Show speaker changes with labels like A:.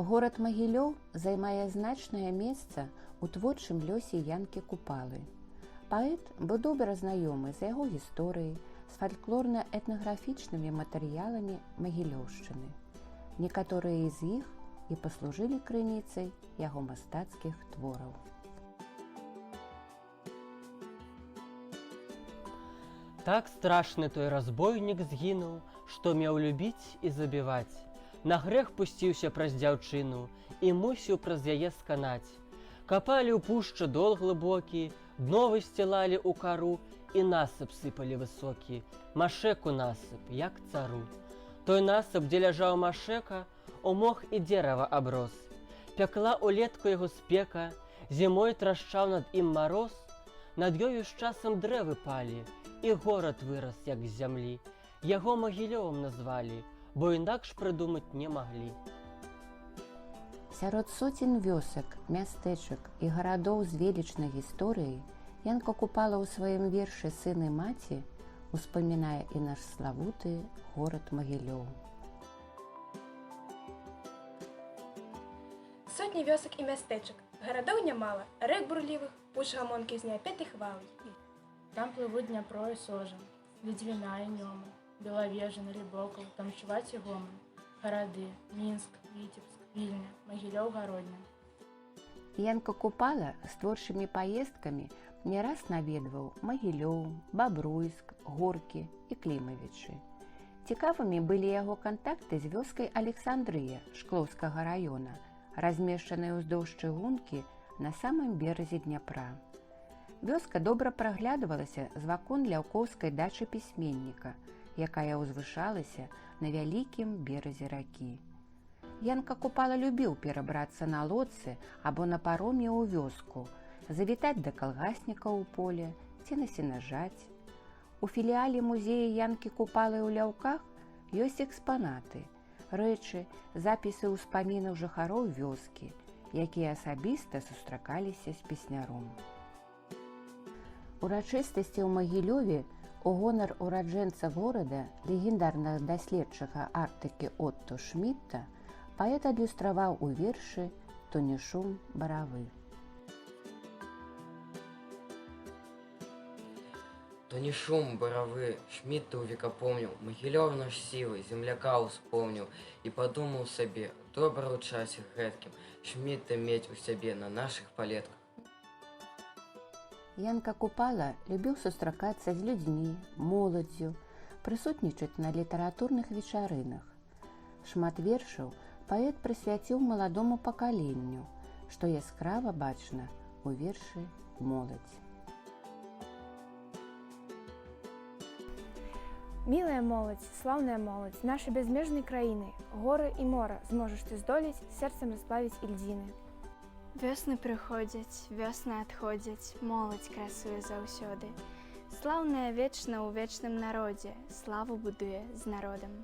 A: Горад Магілёў займае значнае месца ў творчым лёсе Янкі Купалы. Паэт быў добра знаёмы з яго гісторыяй, з фальклорна-этнаграфічнымі матэрыяламі Магілёўшчыны. Некаторыя з іх і паслужылі крыніцай яго мастацкіх твораў.
B: Так страшны той разбойнік згінуў, што меў любіць і забіваць. На грэх пусціўся праз дзяўчыну і мусіў праз яе сканаць. Капалі ў пушчы дол глыбокі, дно высцілалі ў кару і насып сыпалі высокі, машэку насып, як цару. Той насып, дзе ляжаў машэка, у мох і дзерава аброс. Пякла улетку яго спека, зімой трашчаў над ім мароз. Над ёю з часам дрэвы палі, і горад вырас, як з зямлі. Яго Магілёвам назвалі, бо інакш прыдумаць не маглі.
A: Сярод соцень вёсак, мястэчак і гарадоў з велічнай гісторыяй Янка Купала ў сваім вершы «Сын і маці» успамінае і наш славуты горад Магілёў.
C: Сотні вёсак і мястэчак, гарадоў нямала, рэк бурлівых, пуш гамонкі з неапетай хвалай.
D: Там плывут Дняпро и Сожа, Ледвіна и Нёма, Беловежин, Рябоков, там чуваць и гомон. Гарады, Мінск, Вітебск, Вільня, Магілёў, Гародня.
A: Янка Купала з творчымі паездкамі не раз наведваў Магілёў, Бабруйск, Горкі і Клімавічы. Цікавымі былі яго кантакты з вёскай Александрыя Шклоўскага раёна, размешчанай уздоўж чыгункі на самым беразе Дняпра. Вёска добра праглядвалася з вакон ляўкоўскай дачы пісьменніка, якая ўзвышалася на вялікім беразе ракі. Янка Купала любіў перабрацца на лодцы або на пароме ў вёску, завітаць да калгаснікаў у поле ці на сенажаць. У філіяле музея Янкі Купалы ў Ляўках ёсць экспанаты, рэчы, запісы ўспамінаў жыхароў вёскі, якія асабіста сустракаліся з песняром. Урачыстасці ў Магілёве у гонар ураджэнца горада, легендарнага даследчыка Арктыкі Отто Шмідта, паэт адлюстраваў у вершы «То не шум баравы».
E: То не шум баравы, Шмідта увекапомніў, Магілёў наш сілы, земляка ўспомніў і падумаў сабе, добра ў часе гэткім Шмідта мець у сябе на нашых палетках.
A: Янка Купала любіў сустракацца з людзьмі, моладдзю, прысутнічаць на літаратурных вечарынах. Шмат вершаў паэт прысвяціў маладому пакаленню, што яскрава бачна ў вершы «Моладзь».
F: Мілая моладзь, слаўная моладзь нашай бязмежнай краіны, горы і мора зможаш ты здолець, сэрцам расплавіць ільдзіны.
G: Вёсны прыходзяць, вёсны адходзяць, моладзь красуе заўсёды. Слаўная вечна ў вечным народзе, славу будуе з народам.